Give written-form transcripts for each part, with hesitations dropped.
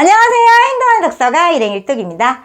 안녕하세요. 행동하는 독서가 일행일독입니다.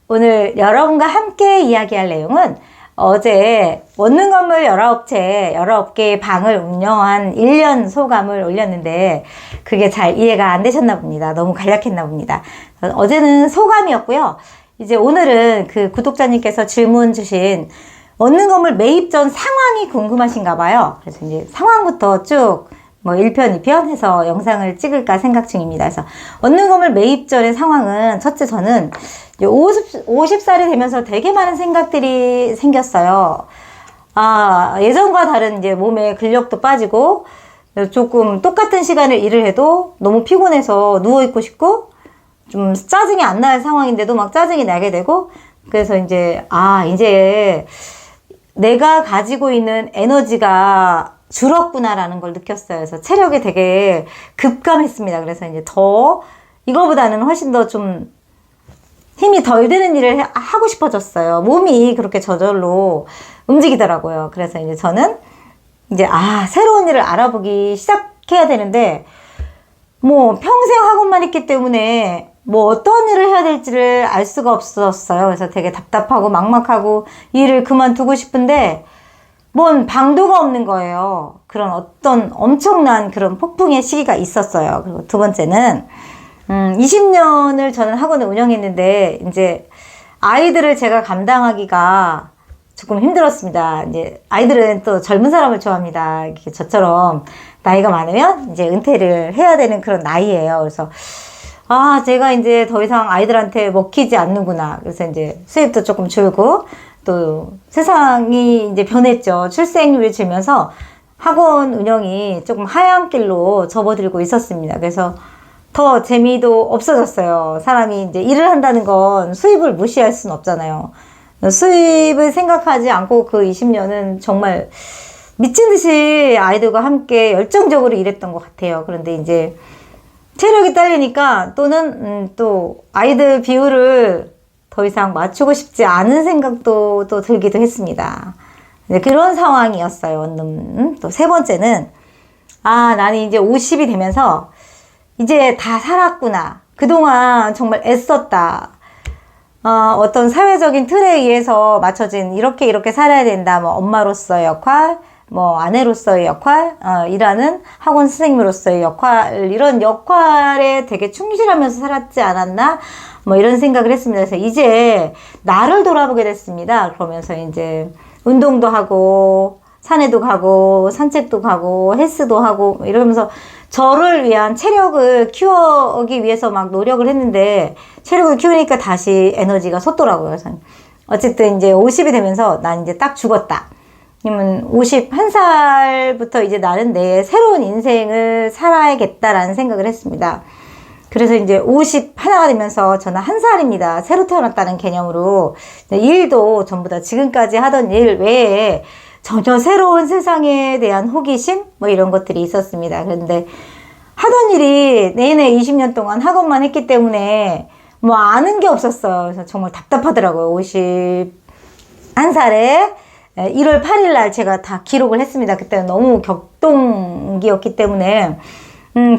오늘 여러분과 함께 이야기할 내용은 어제 원룸 건물 19채, 19개의 방을 운영한 1년 소감을 올렸는데 그게 잘 이해가 안 되셨나 봅니다. 너무 간략했나 봅니다. 어제는 소감이었고요. 이제 오늘은 그 구독자님께서 질문 주신 원룸 건물 매입 전 상황이 궁금하신가 봐요. 그래서 이제 상황부터 쭉 1편, 2편 해서 영상을 찍을까 생각 중입니다. 그래서 원룸 건물 매입 전의 상황은 첫째 저는 50살이 되면서 되게 많은 생각들이 생겼어요. 예전과 다른 이제 몸에 근력도 빠지고 조금 똑같은 시간을 일을 해도 너무 피곤해서 누워있고 싶고 좀 짜증이 안 날 상황인데도 막 짜증이 나게 되고 그래서 이제 내가 가지고 있는 에너지가 줄었구나라는 걸 느꼈어요. 그래서 체력이 되게 급감했습니다. 그래서 이제 이거보다는 훨씬 더 좀 힘이 덜 드는 일을 하고 싶어졌어요. 몸이 그렇게 저절로 움직이더라고요. 그래서 이제 저는 새로운 일을 알아보기 시작해야 되는데, 평생 학원만 했기 때문에 어떤 일을 해야 될지를 알 수가 없었어요. 그래서 되게 답답하고 막막하고 일을 그만두고 싶은데, 뭔 방도가 없는 거예요. 그런 어떤 엄청난 그런 폭풍의 시기가 있었어요. 그리고 두 번째는, 20년을 저는 학원을 운영했는데, 이제 아이들을 제가 감당하기가 조금 힘들었습니다. 이제 아이들은 또 젊은 사람을 좋아합니다. 이렇게 저처럼 나이가 많으면 이제 은퇴를 해야 되는 그런 나이예요. 그래서, 제가 이제 더 이상 아이들한테 먹히지 않는구나. 그래서 이제 수입도 조금 줄고, 또 세상이 이제 변했죠. 출생률이 줄면서 학원 운영이 조금 하얀 길로 접어들고 있었습니다. 그래서 더 재미도 없어졌어요. 사람이 이제 일을 한다는 건 수입을 무시할 수는 없잖아요. 수입을 생각하지 않고 그 20년은 정말 미친 듯이 아이들과 함께 열정적으로 일했던 것 같아요. 그런데 이제 체력이 딸리니까 또는 또 아이들 비율을 더 이상 맞추고 싶지 않은 생각도 또 들기도 했습니다. 그런 상황이었어요. 원룸. 또 세 번째는 나는 이제 50이 되면서 이제 다 살았구나. 그동안 정말 애썼다. 어떤 사회적인 틀에 의해서 맞춰진 이렇게 살아야 된다. 엄마로서의 역할, 아내로서의 역할, 일하는 학원 선생님으로서의 역할, 이런 역할에 되게 충실하면서 살았지 않았나? 이런 생각을 했습니다. 그래서 이제 나를 돌아보게 됐습니다. 그러면서 이제 운동도 하고, 산에도 가고, 산책도 가고, 헬스도 하고, 이러면서 저를 위한 체력을 키우기 위해서 막 노력을 했는데, 체력을 키우니까 다시 에너지가 솟더라고요. 그래서 어쨌든 이제 50이 되면서 난 이제 딱 죽었다. 그러면 51살부터 이제 나는 내 새로운 인생을 살아야겠다라는 생각을 했습니다. 그래서 이제 51가 되면서 저는 1살입니다. 새로 태어났다는 개념으로 일도 전부 다 지금까지 하던 일 외에 전혀 새로운 세상에 대한 호기심 이런 것들이 있었습니다. 그런데 하던 일이 내내 20년 동안 학원만 했기 때문에 아는 게 없었어요. 그래서 정말 답답하더라고요. 51살에 1월 8일 날 제가 다 기록을 했습니다. 그때는 너무 격동기였기 때문에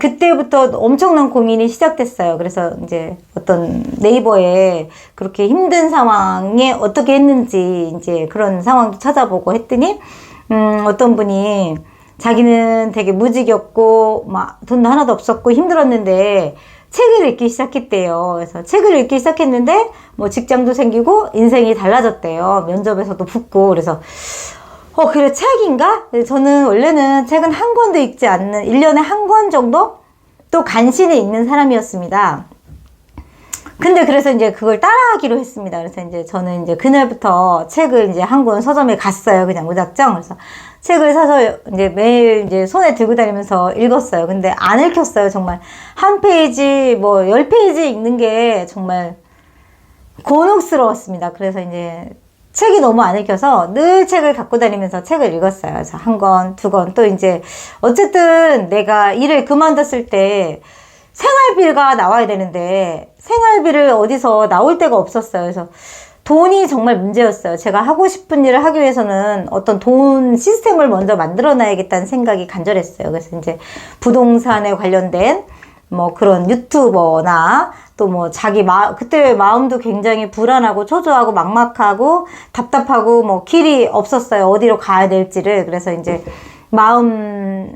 그때부터 엄청난 고민이 시작됐어요. 그래서 이제 어떤 네이버에 그렇게 힘든 상황에 어떻게 했는지 이제 그런 상황도 찾아보고 했더니, 어떤 분이 자기는 되게 무직이었고, 돈도 하나도 없었고 힘들었는데 책을 읽기 시작했대요. 그래서 책을 읽기 시작했는데, 직장도 생기고 인생이 달라졌대요. 면접에서도 붙고, 그래서 그래, 책인가? 저는 원래는 책은 한 권도 읽지 않는, 1년에 한 권 정도? 또 간신히 읽는 사람이었습니다. 근데 그래서 이제 그걸 따라하기로 했습니다. 그래서 이제 저는 이제 그날부터 책을 이제 한 권 서점에 갔어요. 그냥 무작정. 그래서 책을 사서 이제 매일 이제 손에 들고 다니면서 읽었어요. 근데 안 읽혔어요. 정말 한 페이지, 10페이지 읽는 게 정말 곤혹스러웠습니다. 그래서 이제 책이 너무 안 읽혀서 늘 책을 갖고 다니면서 책을 읽었어요. 그래서 한 권, 두 권, 또 이제 어쨌든 내가 일을 그만뒀을 때 생활비가 나와야 되는데 생활비를 어디서 나올 데가 없었어요. 그래서 돈이 정말 문제였어요. 제가 하고 싶은 일을 하기 위해서는 어떤 돈 시스템을 먼저 만들어 놔야겠다는 생각이 간절했어요. 그래서 이제 부동산에 관련된 뭐 그런 유튜버나 또 뭐 자기 그때 마음도 굉장히 불안하고 초조하고 막막하고 답답하고 뭐 길이 없었어요. 어디로 가야 될지를. 그래서 이제 마음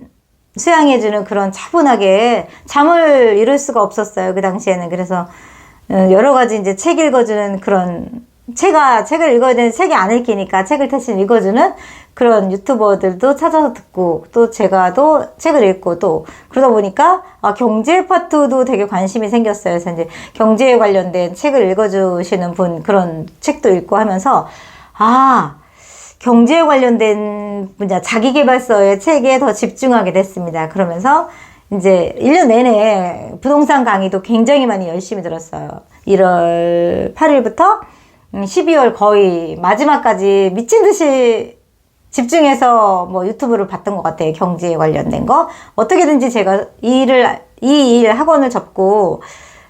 수양해주는 그런 차분하게 잠을 이룰 수가 없었어요. 그 당시에는. 그래서 여러 가지 이제 책 읽어주는 그런 책을 읽어야 되는 책이 안 읽히니까 책을 대신 읽어주는 그런 유튜버들도 찾아서 듣고 또 제가 또 책을 읽고 또 그러다 보니까 경제 파트도 되게 관심이 생겼어요. 그래서 이제 경제에 관련된 책을 읽어주시는 분 그런 책도 읽고 하면서 경제에 관련된 분야 자기계발서의 책에 더 집중하게 됐습니다. 그러면서 이제 1년 내내 부동산 강의도 굉장히 많이 열심히 들었어요. 1월 8일부터 12월 거의 마지막까지 미친 듯이 집중해서 뭐 유튜브를 봤던 것 같아요. 경제에 관련된 거. 어떻게든지 제가 이 일 학원을 접고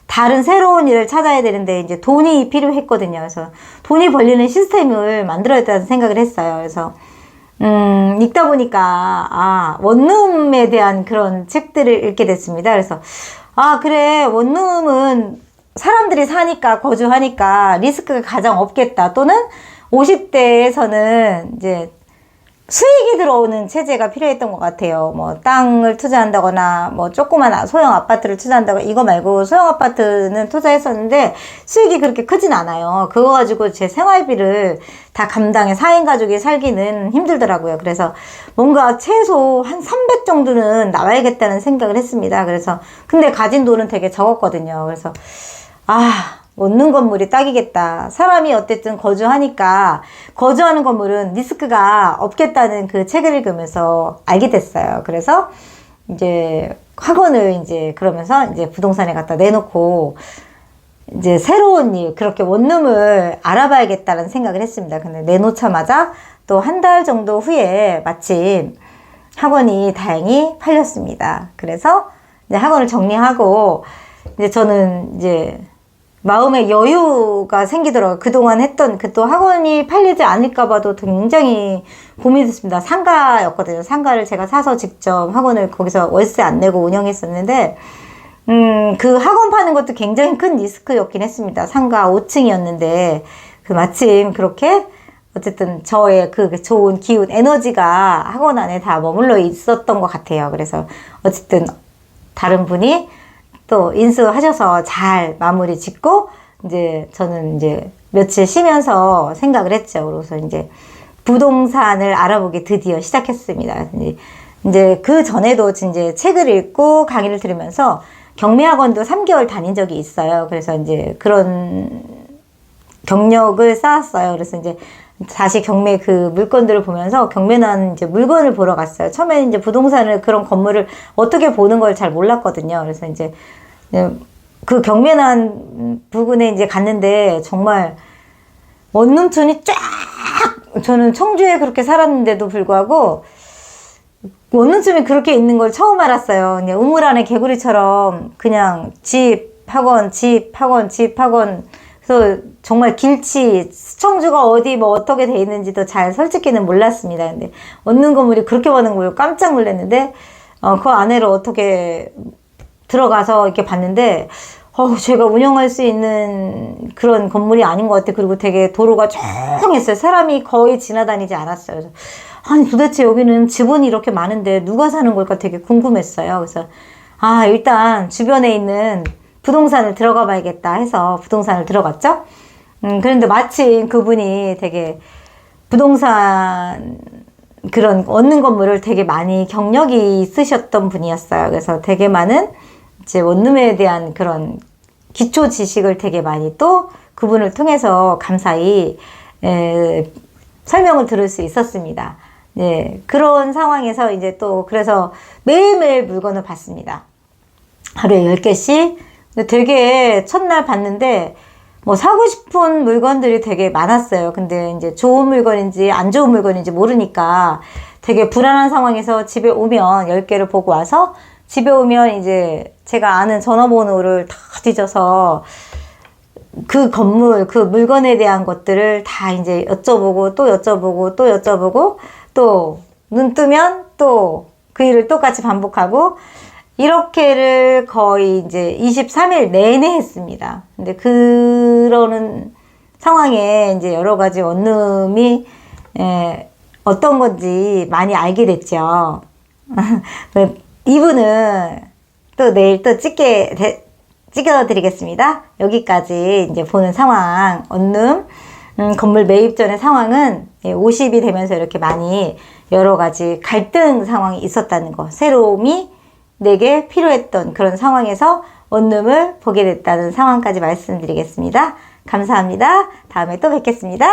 다른 새로운 일을 찾아야 되는데 이제 돈이 필요했거든요. 그래서 돈이 벌리는 시스템을 만들어야 된다는 생각을 했어요. 그래서 읽다 보니까 원룸에 대한 그런 책들을 읽게 됐습니다. 그래서 그래, 원룸은 사람들이 사니까 거주하니까 리스크가 가장 없겠다. 또는 50대에서는 이제 수익이 들어오는 체제가 필요했던 것 같아요. 뭐 땅을 투자한다거나 뭐 조그만 소형 아파트를 투자한다거나 이거 말고 소형 아파트는 투자했었는데 수익이 그렇게 크진 않아요. 그거 가지고 제 생활비를 다 감당해 4인 가족이 살기는 힘들더라고요. 그래서 뭔가 최소 한 300 정도는 나와야겠다는 생각을 했습니다. 그래서 근데 가진 돈은 되게 적었거든요. 그래서 원룸 건물이 딱이겠다. 사람이 어쨌든 거주하니까 거주하는 건물은 리스크가 없겠다는 그 책을 읽으면서 알게 됐어요. 그래서 이제 학원을 이제 그러면서 이제 부동산에 갖다 내놓고 이제 새로운 일, 그렇게 원룸을 알아봐야겠다는 생각을 했습니다. 근데 내놓자마자 또 한 달 정도 후에 마침 학원이 다행히 팔렸습니다. 그래서 이제 학원을 정리하고 이제 저는 이제 마음의 여유가 생기더라고요. 그동안 했던 또 학원이 팔리지 않을까봐도 굉장히 고민이 됐습니다. 상가였거든요. 상가를 제가 사서 직접 학원을 거기서 월세 안 내고 운영했었는데, 그 학원 파는 것도 굉장히 큰 리스크였긴 했습니다. 상가 5층이었는데, 마침 그렇게 어쨌든 저의 그 좋은 기운, 에너지가 학원 안에 다 머물러 있었던 것 같아요. 그래서 어쨌든 다른 분이 또 인수하셔서 잘 마무리 짓고 이제 저는 이제 며칠 쉬면서 생각을 했죠. 그래서 이제 부동산을 알아보기 드디어 시작했습니다. 이제 그 전에도 이제 책을 읽고 강의를 들으면서 경매학원도 3개월 다닌 적이 있어요. 그래서 이제 그런 경력을 쌓았어요. 그래서 이제 다시 경매 그 물건들을 보면서 경매난 이제 물건을 보러 갔어요. 처음에 이제 부동산을 그런 건물을 어떻게 보는 걸 잘 몰랐거든요. 그래서 이제 그 경매난 부근에 이제 갔는데 정말 원룸촌이 쫙, 저는 청주에 그렇게 살았는데도 불구하고 원룸촌이 그렇게 있는 걸 처음 알았어요. 그냥 우물 안에 개구리처럼 그냥 집, 학원, 집, 학원, 집, 학원. 그래서 정말 길치, 청주가 어디 뭐 어떻게 돼 있는지도 잘 솔직히는 몰랐습니다. 근데 원룸 건물이 그렇게 많은 걸 깜짝 놀랐는데 그 안에로 어떻게 들어가서 이렇게 봤는데 제가 운영할 수 있는 그런 건물이 아닌 것 같아요. 그리고 되게 도로가 조용했어요. 사람이 거의 지나다니지 않았어요. 그래서 아니 도대체 여기는 직원이 이렇게 많은데 누가 사는 걸까 되게 궁금했어요. 그래서 일단 주변에 있는 부동산을 들어가 봐야겠다 해서 부동산을 들어갔죠. 그런데 마침 그분이 되게 부동산 그런 얻는 건물을 되게 많이 경력이 있으셨던 분이었어요. 그래서 되게 많은 이제 원룸에 대한 그런 기초 지식을 되게 많이 또 그분을 통해서 감사히 설명을 들을 수 있었습니다. 그런 상황에서 이제 또 그래서 매일매일 물건을 봤습니다. 하루에 10개씩. 되게 첫날 봤는데 뭐 사고 싶은 물건들이 되게 많았어요. 근데 이제 좋은 물건인지 안 좋은 물건인지 모르니까 되게 불안한 상황에서 집에 오면 10개를 보고 와서 집에 오면 이제 제가 아는 전화번호를 다 뒤져서 그 건물, 그 물건에 대한 것들을 다 이제 여쭤보고 또 여쭤보고 또 여쭤보고 또 눈 뜨면 또 그 일을 똑같이 반복하고 이렇게를 거의 이제 23일 내내 했습니다. 근데 그러는 상황에 이제 여러 가지 원룸이 어떤 건지 많이 알게 됐죠. 이분은 또 내일 또 찍어드리겠습니다. 여기까지 이제 보는 상황, 원룸 건물 매입 전의 상황은 50이 되면서 이렇게 많이 여러 가지 갈등 상황이 있었다는 거, 새로움이 내게 필요했던 그런 상황에서 원룸을 보게 됐다는 상황까지 말씀드리겠습니다. 감사합니다. 다음에 또 뵙겠습니다.